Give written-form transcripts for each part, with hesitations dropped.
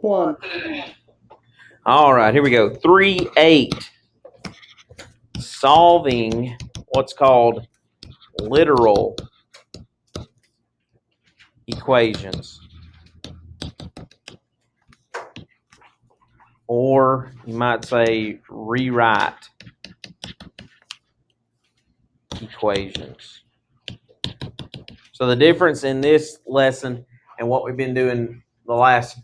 1. All right, here we go. 3-8. Solving what's called literal equations. Or you might say rewrite equations. So the difference in this lesson and what we've been doing the last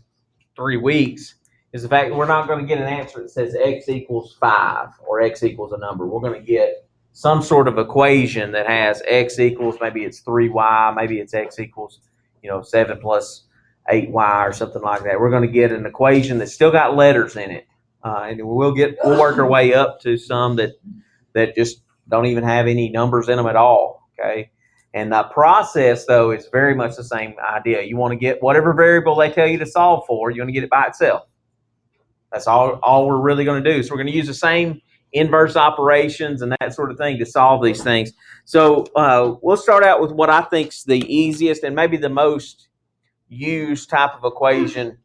3 weeks is the fact that we're not going to get an answer that says x equals 5 or x equals a number. We're going to get some sort of equation that has x equals, maybe it's 3y, maybe it's x equals 7 plus 8y or something like that. We're going to get an equation that's still got letters in it, and we'll work our way up to some that just don't even have any numbers in them at all. Okay. And the process, though, is very much the same idea. You want to get whatever variable they tell you to solve for, you want to get it by itself. That's all we're really going to do. So we're going to use the same inverse operations and that sort of thing to solve these things. So we'll start out with what I think is the easiest and maybe the most used type of equation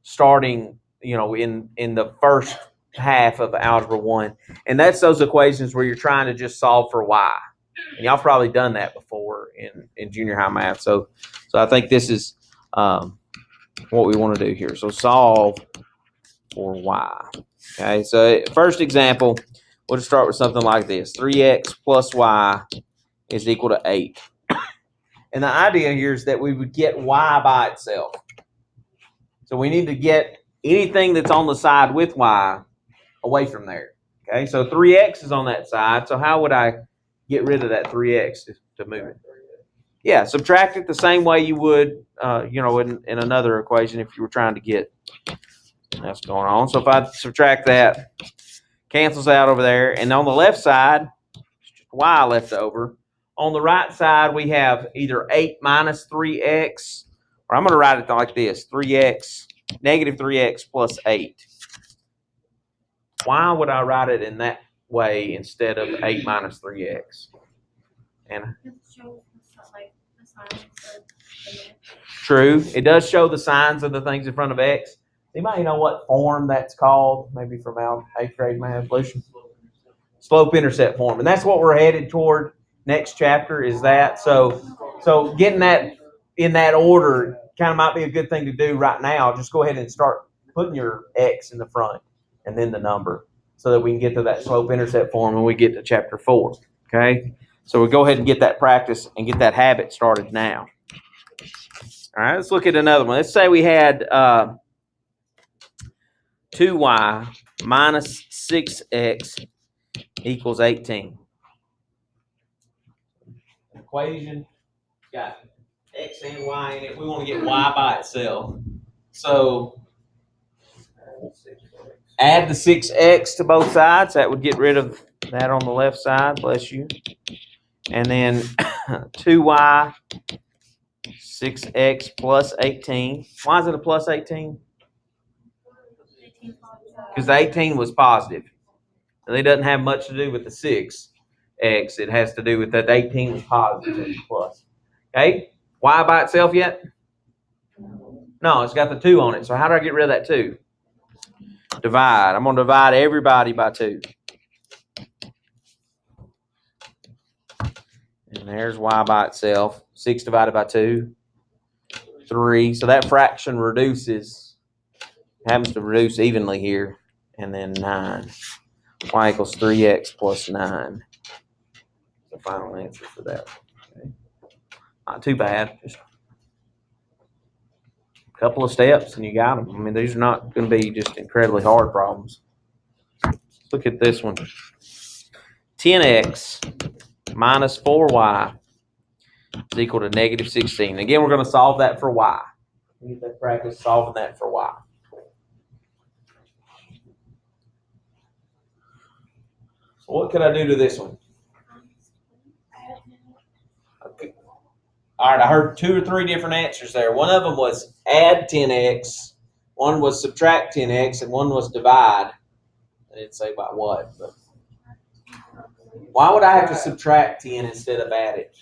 starting, in the first half of Algebra 1. And that's those equations where you're trying to just solve for y. And y'all probably done that before in junior high math. So I think this is what we want to do here. So solve for y. Okay, so first example, we'll just start with something like this. 3x plus y is equal to 8. And the idea here is that we would get y by itself. So we need to get anything that's on the side with y away from there. Okay, so 3x is on that side. So how would I get rid of that 3x to move it? Yeah, subtract it the same way you would, in another equation if you were trying to get that's going on. So if I subtract that, cancels out over there. And on the left side, y left over. On the right side, we have either 8 minus 3x, or I'm going to write it like this, 3x, negative 3x plus 8. Why would I write it in that way instead of 8 minus 3x? Anna? True. It does show the signs of the things in front of x. Anybody know what form that's called? Maybe from our 8th grade math, Lucian? Slope-intercept form. And that's what we're headed toward next chapter is that. So getting that in that order kind of might be a good thing to do right now. Just go ahead and start putting your x in the front and then the number so that we can get to that slope-intercept form when we get to chapter 4. Okay? So we'll go ahead and get that practice and get that habit started now. All right, let's look at another one. Let's say we had 2y minus 6x equals 18. Equation got x and y in it. We want to get y by itself. So add the 6x to both sides. That would get rid of that on the left side. Bless you. And then 2y 6x plus 18. Why is it a plus 18? Because the 18 was positive. And it doesn't have much to do with the 6x. It has to do with that 18 was positive, so it's plus. Okay? Y by itself yet? No, it's got the 2 on it. So how do I get rid of that 2? Divide. I'm going to divide everybody by 2. And there's y by itself. 6 divided by 2. 3. So that fraction reduces, happens to reduce evenly here. And then 9. Y equals 3x plus 9. The final answer for that. Okay. Not too bad. Just a couple of steps and you got them. I mean, these are not going to be just incredibly hard problems. Let's look at this one. 10x minus 4y is equal to negative 16. Again, we're going to solve that for y. We get that practice solving that for y. So what could I do to this one? Okay. All right, I heard 2 or 3 different answers there. One of them was add 10x, one was subtract 10x, and one was divide. I didn't say about what, but why would I have to subtract 10 instead of add it?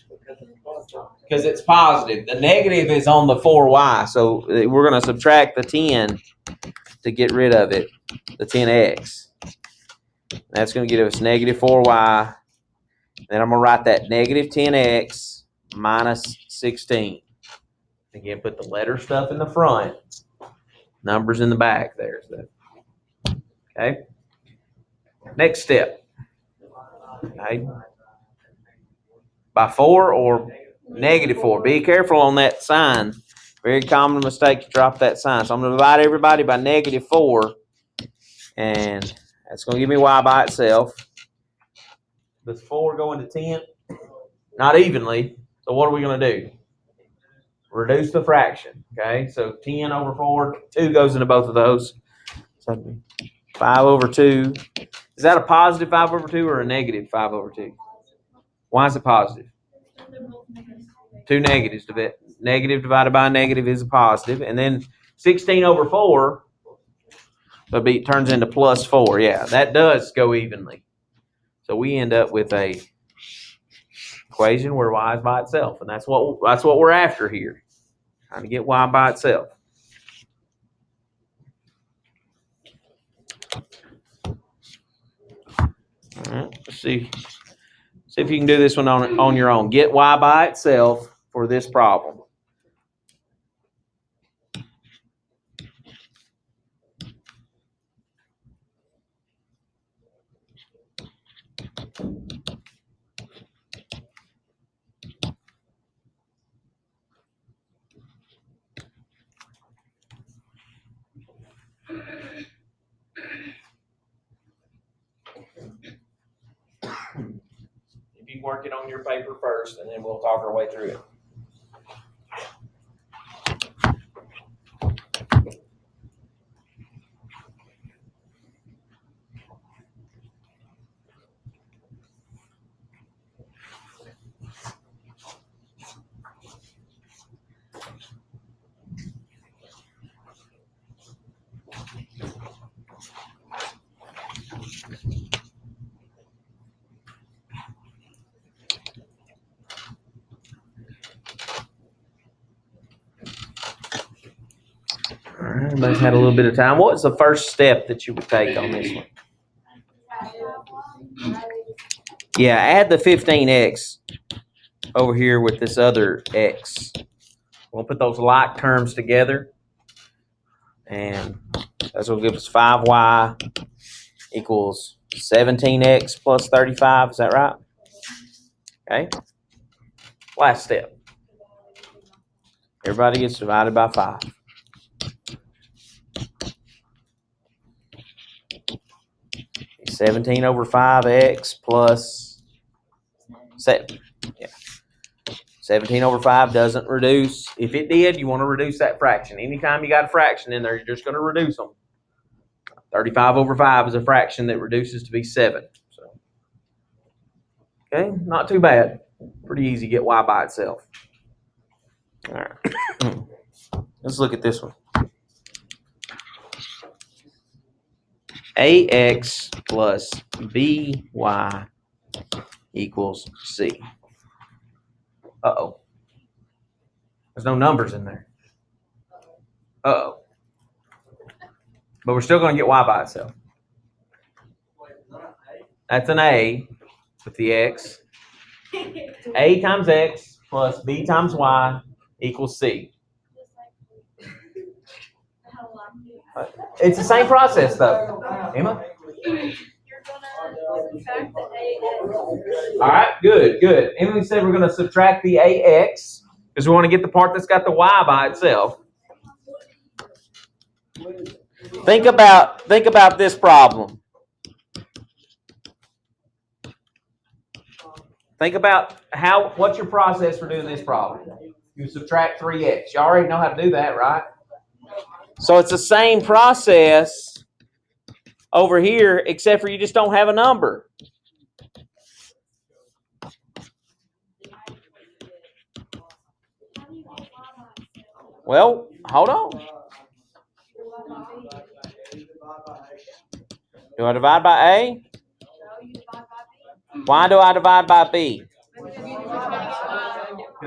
Because it's positive. The negative is on the 4y. So we're going to subtract the 10 to get rid of it, the 10x. That's going to give us negative 4y. Then I'm going to write that negative 10x minus 16. Again, put the letter stuff in the front, numbers in the back. There's the. Okay. Next step. Okay. By 4 or negative 4. Be careful on that sign. Very common mistake to drop that sign. So I'm going to divide everybody by negative 4. And that's going to give me y by itself. Does 4 go into 10? Not evenly. So what are we going to do? Reduce the fraction. Okay. So 10 over 4. 2 goes into both of those. So 5 over 2. Is that a positive 5 over 2 or a negative 5 over 2? Why is it positive? Two negatives. Negative divided by a negative is a positive. And then 16 over 4 turns into plus 4. Yeah, that does go evenly. So we end up with a equation where y is by itself. And that's what we're after here. Trying to get y by itself. All right, let's see. See if you can do this one on your own. Get y by itself for this problem. If you work it on your paper first, and then we'll talk our way through it. All right, everybody's had a little bit of time. What was the first step that you would take on this one? Yeah, add the 15x over here with this other x. We'll put those like terms together, and that's what will give us 5y equals 17x plus 35. Is that right? Okay. Last step. Everybody gets divided by 5. It's 17 over 5x plus 7. Yeah. 17 over 5 doesn't reduce. If it did, you want to reduce that fraction. Anytime you got a fraction in there, you're just going to reduce them. 35 over 5 is a fraction that reduces to be 7. So, okay, not too bad. Pretty easy to get y by itself. All right. Let's look at this one. AX plus BY equals C. Uh-oh. There's no numbers in there. Uh-oh. But we're still going to get y by itself. That's an A with the x. A times x plus B times y equals C. It's the same process, though. Emma? All right, good. Emily said we're going to subtract the AX because we want to get the part that's got the y by itself. Think about this problem. Think about what's your process for doing this problem? You subtract 3x. You already know how to do that, right? So it's the same process over here, except for you just don't have a number. Well, hold on. Do I divide by A? Why do I divide by B?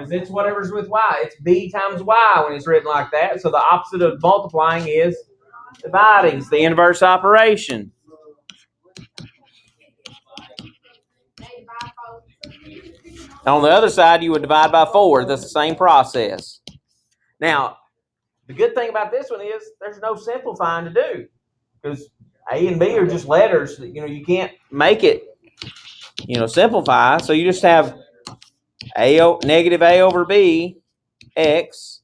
Because it's whatever's with y. It's b times y when it's written like that. So the opposite of multiplying is dividing. It's the inverse operation. On the other side, you would divide by 4. That's the same process. Now, the good thing about this one is there's no simplifying to do. Because a and b are just letters. You can't make it, simplify. So you just have negative a over b x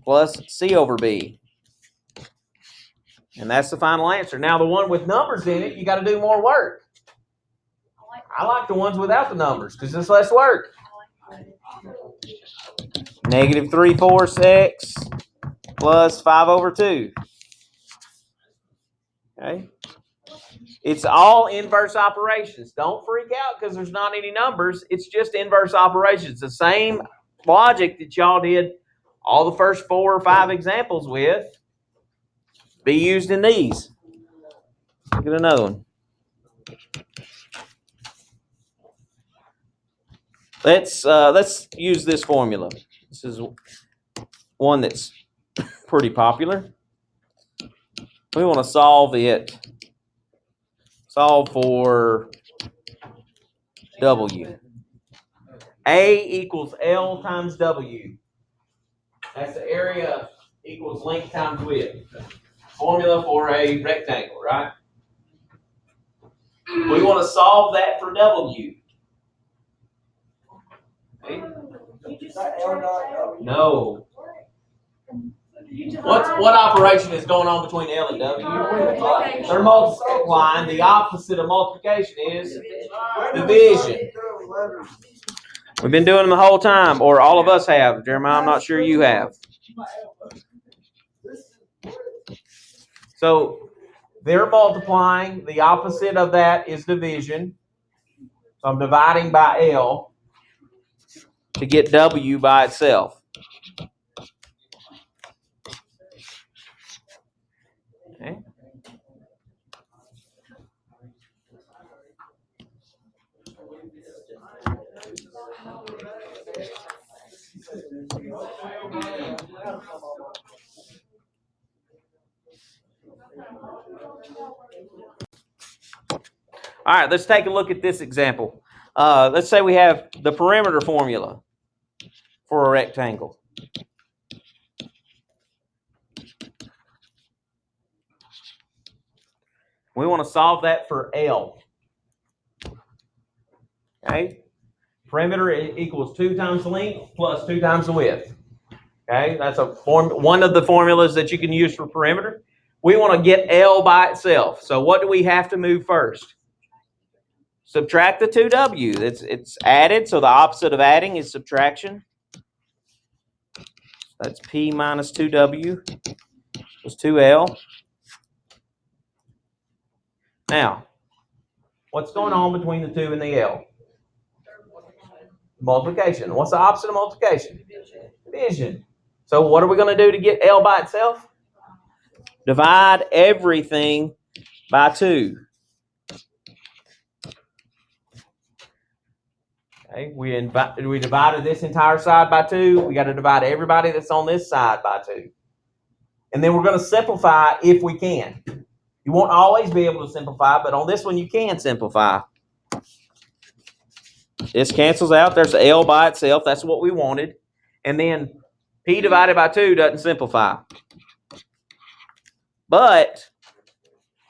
plus c over b. And that's the final answer. Now, the one with numbers in it, you got to do more work. I like the ones without the numbers because it's less work. Negative 3/4 x plus 5 over 2. Okay. It's all inverse operations. Don't freak out because there's not any numbers. It's just inverse operations. The same logic that y'all did all the first 4 or 5 examples with be used in these. Look at another one. Let's use this formula. This is one that's pretty popular. We want to solve it. Solve for W. A equals L times W. That's the area equals length times width. Formula for a rectangle, right? We want to solve that for W. Okay. No. What operation is going on between L and W? They're multiplying. The opposite of multiplication is division. We've been doing them the whole time, or all of us have. Jeremiah, I'm not sure you have. So they're multiplying. The opposite of that is division. So I'm dividing by L to get W by itself. Okay. All right, let's take a look at this example. Let's say we have the perimeter formula for a rectangle. We want to solve that for L. Okay? Perimeter equals 2 times the length plus 2 times the width. Okay? That's one of the formulas that you can use for perimeter. We want to get L by itself. So what do we have to move first? Subtract the 2W. It's added, so the opposite of adding is subtraction. That's P minus 2W plus 2L. Now, what's going on between the 2 and the L? Multiplication. What's the opposite of multiplication? Division. So what are we going to do to get L by itself? Divide everything by 2. Okay, we divided this entire side by 2. We got to divide everybody that's on this side by 2. And then we're going to simplify if we can. You won't always be able to simplify, but on this one you can simplify. This cancels out. There's L by itself. That's what we wanted. And then P divided by 2 doesn't simplify. But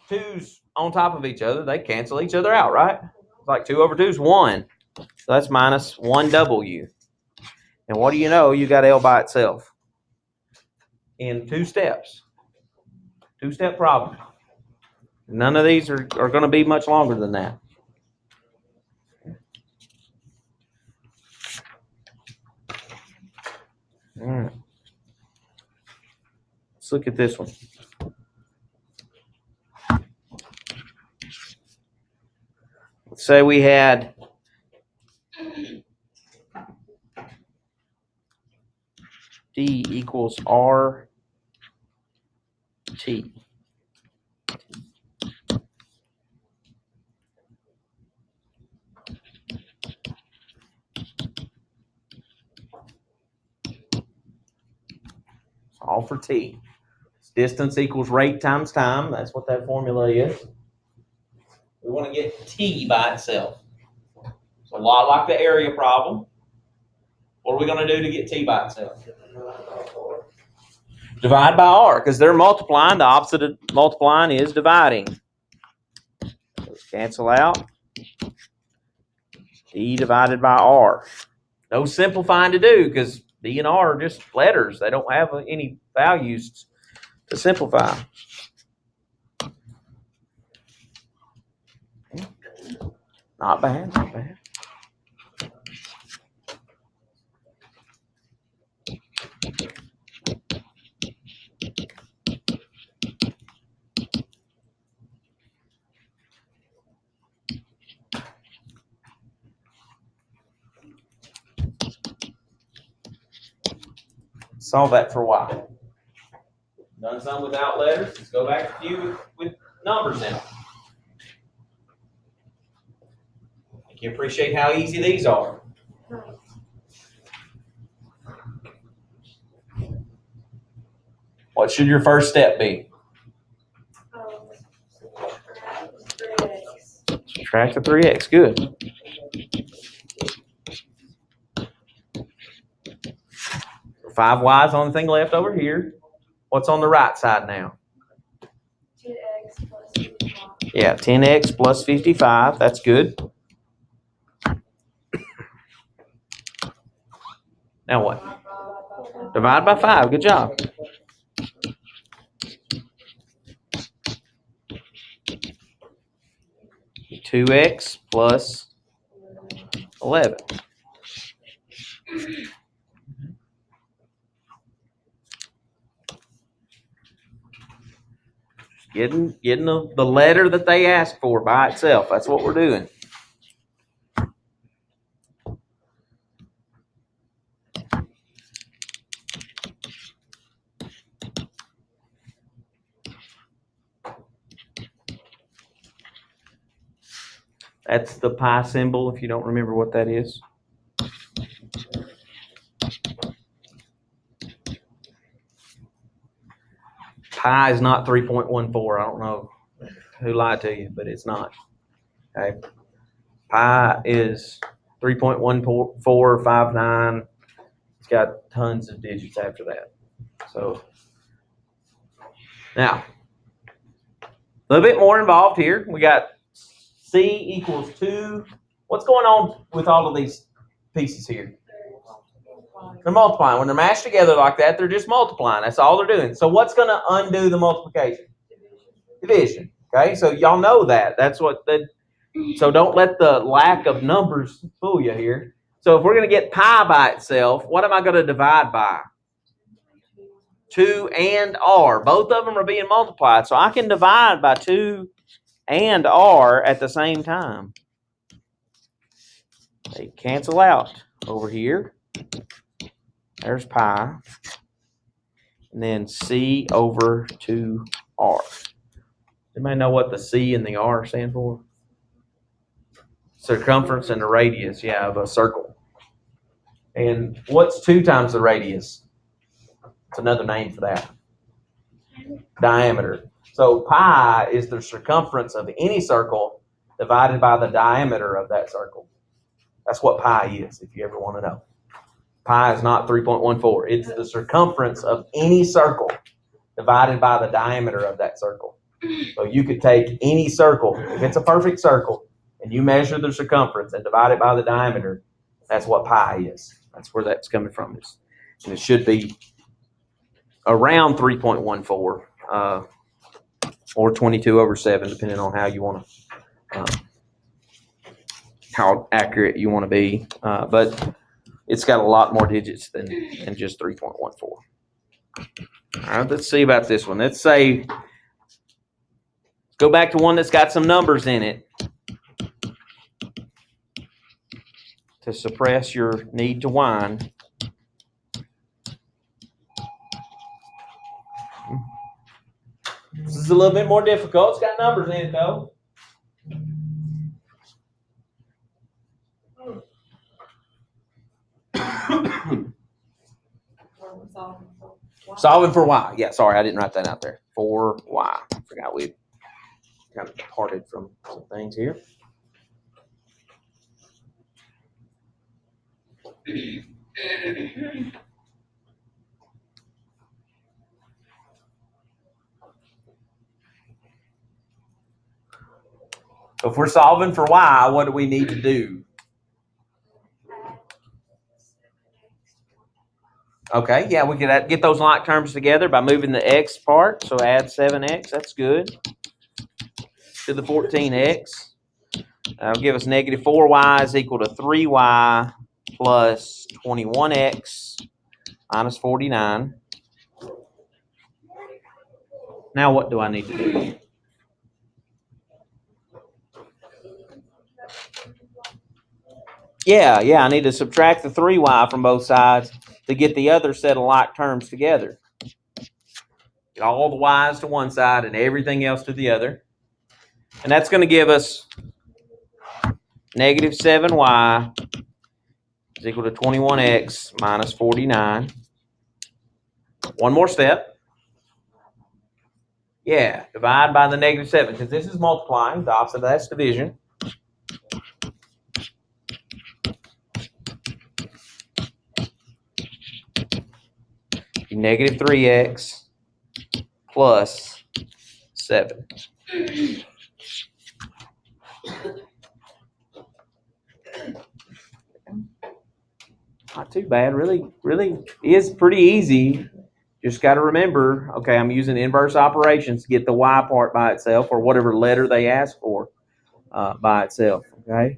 2's on top of each other. They cancel each other out, right? It's like 2 over 2 is 1. So that's minus 1W. And what do you know? You got L by itself in 2 steps. 2-step problem. None of these are going to be much longer than that. All right. Let's look at this one. Let's say we had D equals RT. all for t. Distance equals rate times time. That's what that formula is. We want to get t by itself. So a lot like the area problem. What are we going to do to get t by itself? Divide by r, because they're multiplying. The opposite of multiplying is dividing. Those cancel out. D divided by r. No simplifying to do, because D and R are just letters. They don't have any values to simplify. Not bad, not bad. Solve that for y. Done some without letters. Let's go back to you with numbers now. I think you appreciate how easy these are. What should your first step be? Subtract the 3x. Good. 5y's only thing left over here. What's on the right side now? 10x plus 55. Yeah, 10x plus 55. That's good. Now what? Divide by 5. Good job. Two x plus 11. Getting the letter that they asked for by itself. That's what we're doing. That's the pi symbol, if you don't remember what that is. Pi is not 3.14. I don't know who lied to you, but it's not. Okay. Pi is 3.1459. It's got tons of digits after that. So now, a little bit more involved here. We got C equals 2. What's going on with all of these pieces here? They're multiplying. When they're mashed together like that, they're just multiplying. That's all they're doing. So what's going to undo the multiplication? Division. Okay, so y'all know that. That's what so don't let the lack of numbers fool you here. So if we're going to get pi by itself, what am I going to divide by? 2 and r. Both of them are being multiplied. So I can divide by 2 and r at the same time. They cancel out over here. There's pi. And then c over 2r. Anybody know what the c and the r stand for? Circumference and the radius, yeah, of a circle. And what's 2 times the radius? It's another name for that. Diameter. So pi is the circumference of any circle divided by the diameter of that circle. That's what pi is, if you ever want to know. Pi is not 3.14. It's the circumference of any circle divided by the diameter of that circle. So you could take any circle, if it's a perfect circle, and you measure the circumference and divide it by the diameter, that's what pi is. That's where that's coming from. And it should be around 3.14 or 22 over 7, depending on how you want to, how accurate you want to be. But it's got a lot more digits than just 3.14. All right, let's see about this one. Let's say, go back to one that's got some numbers in it to suppress your need to whine. This is a little bit more difficult. It's got numbers in it, though. Solving for y. Yeah, sorry, I didn't write that out there. For y. I forgot we kind of departed from some things here. So if we're solving for y, what do we need to do? Okay, yeah, we could get those like terms together by moving the x part. So add 7x, that's good, to the 14x. That'll give us negative 4y is equal to 3y plus 21x minus 49. Now what do I need to do? Yeah, I need to subtract the 3y from both sides to get the other set of like terms together. Get all the y's to one side and everything else to the other. And that's going to give us negative 7y is equal to 21x minus 49. One more step. Yeah, divide by the negative 7, because this is multiplying. The opposite of that's division. Negative 3x plus 7. Not too bad. Really is pretty easy. Just got to remember, okay, I'm using inverse operations to get the y part by itself, or whatever letter they ask for by itself. Okay.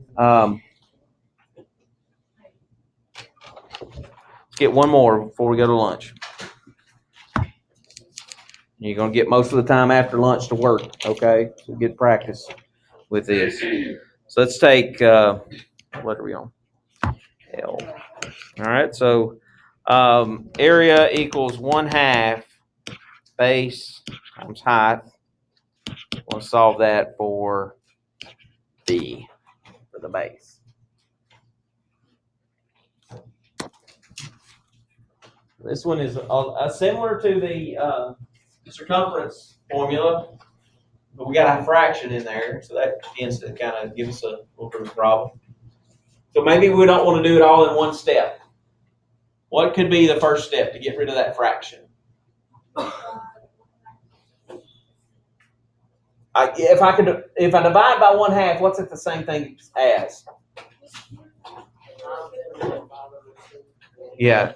Let's get one more before we go to lunch. You're going to get most of the time after lunch to work, okay? So get practice with this. So let's take, what are we on? L. All right, so area equals 1/2 base times height. We'll solve that for B, for the base. This one is similar to the circumference formula, but we got a fraction in there, so that tends to kind of give us a little bit of a problem. So maybe we don't want to do it all in one step. What could be the first step to get rid of that fraction? If I divide by 1/2, what's it the same thing as? Yeah,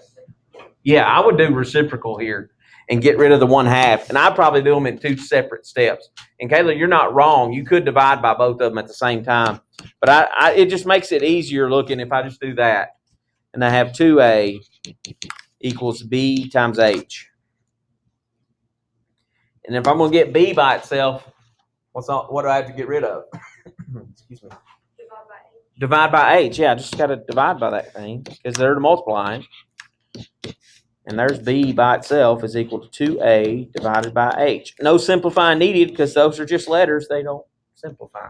I would do reciprocal here and get rid of the 1/2, and I'd probably do them in two separate steps. And Kayla, you're not wrong. You could divide by both of them at the same time, but it just makes it easier looking if I just do that, and I have 2a equals b times h. And if I'm going to get b by itself, what do I have to get rid of? Excuse me. Divide by h. Yeah, I just got to divide by that thing because they're multiplying. And there's b by itself is equal to 2a divided by h. No simplifying needed because those are just letters. They don't simplify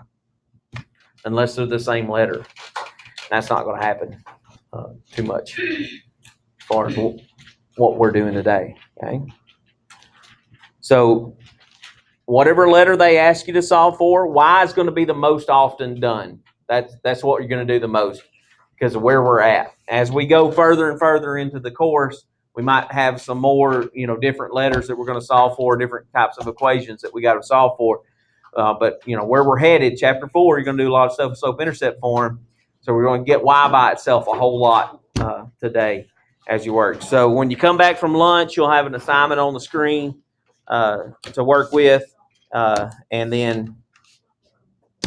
unless they're the same letter. That's not going to happen too much as far as what we're doing today. Okay. So whatever letter they ask you to solve for, y is going to be the most often done. That's what you're going to do the most because of where we're at. As we go further and further into the course, we might have some more, different letters that we're going to solve for, different types of equations that we got to solve for. But where we're headed, chapter 4, you're going to do a lot of stuff with slope-intercept form. So we're going to get y by itself a whole lot today as you work. So when you come back from lunch, you'll have an assignment on the screen to work with, and then